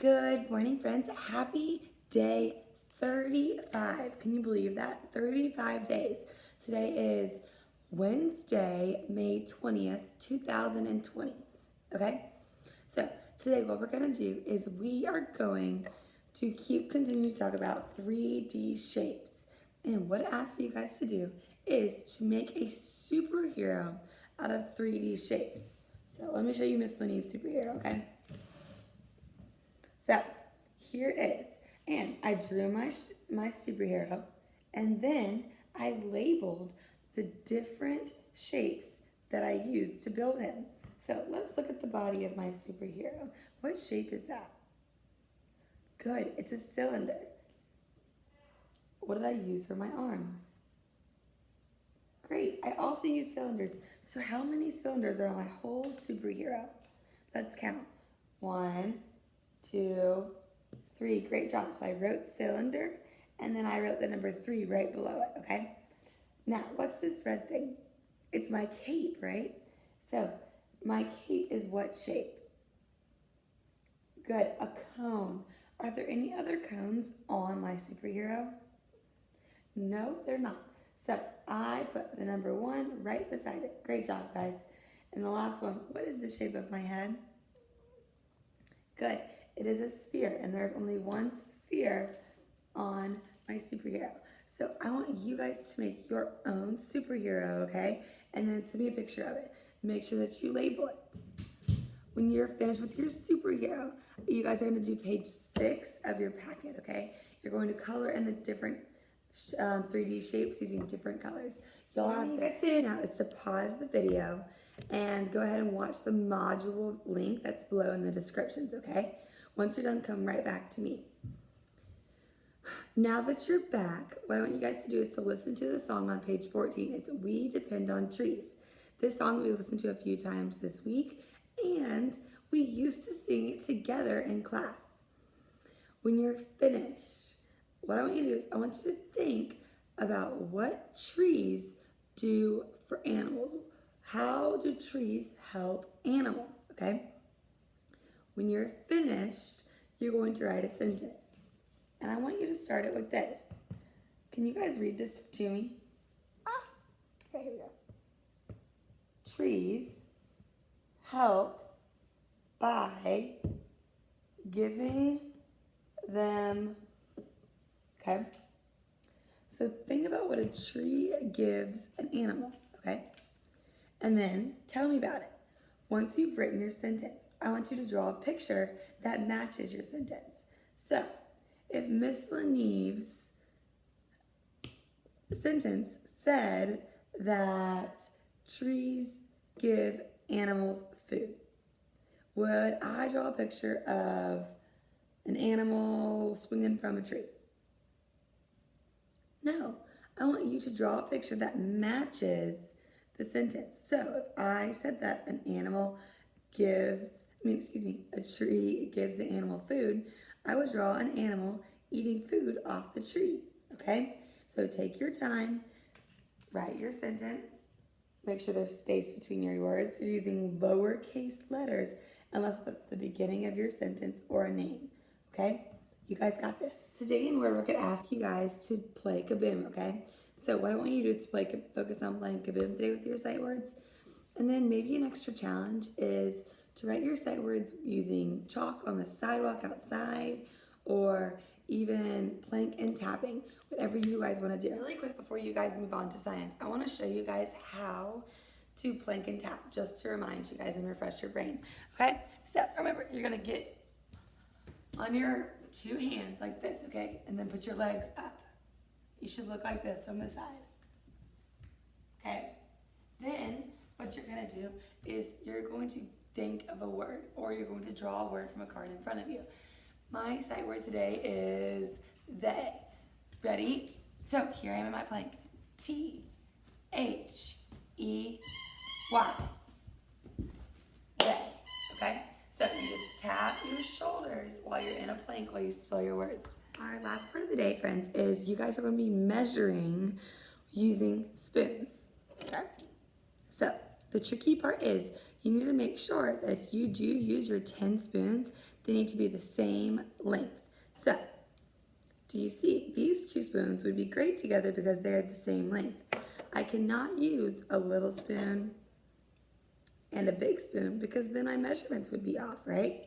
Good morning, friends. Happy day 35. Can you believe that? 35 days. Today is Wednesday, May 20th, 2020. Okay? So today what we're going to do is we are going to continue to talk about 3D shapes. And what it asks for you guys to do is to make a superhero out of 3D shapes. So let me show you Miss Lanee's superhero, okay? So here it is, and I drew my superhero, and then I labeled the different shapes that I used to build him. So let's look at the body of my superhero. What shape is that? Good, it's a cylinder. What did I use for my arms? Great, I also used cylinders. So how many cylinders are on my whole superhero? Let's count. 1, 2, 3. Great job. So I wrote cylinder, and then I wrote the number 3 right below it, okay? Now, what's this red thing? It's my cape, right? So my cape is what shape? Good, a cone. Are there any other cones on my superhero? No, they're not. So I put the number 1 right beside it. Great job, guys. And the last one, what is the shape of my head? Good. It is a sphere, and there's only one sphere on my superhero. So I want you guys to make your own superhero, okay? And then send me a picture of it. Make sure that you label it. When you're finished with your superhero, you guys are going to do page 6 of your packet, okay? You're going to color in the different 3D shapes using different colors. You'll have you guys to do now is to pause the video and go ahead and watch the module link that's below in the descriptions, okay? Once you're done, come right back to me. Now that you're back, what I want you guys to do is to listen to the song on page 14. It's We Depend on Trees. This song we listened to a few times this week, and we used to sing it together in class. When you're finished, what I want you to do is I want you to think about what trees do for animals. How do trees help animals, okay? When you're finished, you're going to write a sentence. And I want you to start it with this. Can you guys read this to me? Okay, here we go. Trees help by giving them, okay? So think about what a tree gives an animal, okay? And then tell me about it. Once you've written your sentence, I want you to draw a picture that matches your sentence. So, if Miss Laneeve's sentence said that trees give animals food, would I draw a picture of an animal swinging from a tree? No, I want you to draw a picture that matches the sentence. So if I said that a tree gives the animal food, I would draw an animal eating food off the tree, okay? So take your time, write your sentence, make sure there's space between your words. You're using lowercase letters unless it's at the beginning of your sentence or a name, okay? You guys got this. Today in Word, we're gonna ask you guys to play Kaboom, okay? So what I want you to do is focus on playing Kaboom today with your sight words. And then maybe an extra challenge is to write your sight words using chalk on the sidewalk outside, or even plank and tapping, whatever you guys want to do. Really quick before you guys move on to science, I want to show you guys how to plank and tap, just to remind you guys and refresh your brain. Okay, so remember, you're going to get on your 2 hands like this, okay, and then put your legs up. You should look like this on the side. Okay, then what you're going to do is you're going to think of a word, or you're going to draw a word from a card in front of you. My sight word today is they. Ready? So here I am in my plank. T-H-E-Y. They. Okay? So you just tap your shoulders while you're in a plank while you spell your words. Our last part of the day, friends, is you guys are going to be measuring using spoons. Okay? So the tricky part is you need to make sure that if you do use your 10 spoons, they need to be the same length. So, do you see? These 2 spoons would be great together because they're the same length. I cannot use a little spoon and a big spoon because then my measurements would be off, right?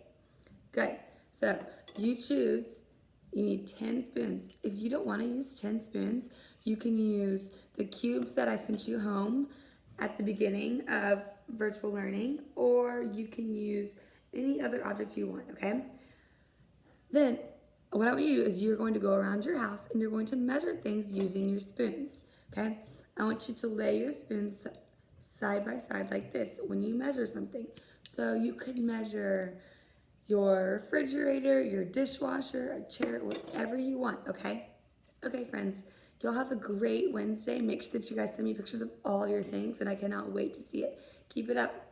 Good. So you choose, you need 10 spoons. If you don't want to use 10 spoons, you can use the cubes that I sent you home at the beginning of virtual learning, or you can use any other object you want, okay? Then what I want you to do is you're going to go around your house and you're going to measure things using your spoons, okay? I want you to lay your spoons side by side like this when you measure something. So you could measure your refrigerator, your dishwasher, a chair, whatever you want, okay? Okay, friends, you'll have a great Wednesday. Make sure that you guys send me pictures of all your things, and I cannot wait to see it. Keep it up.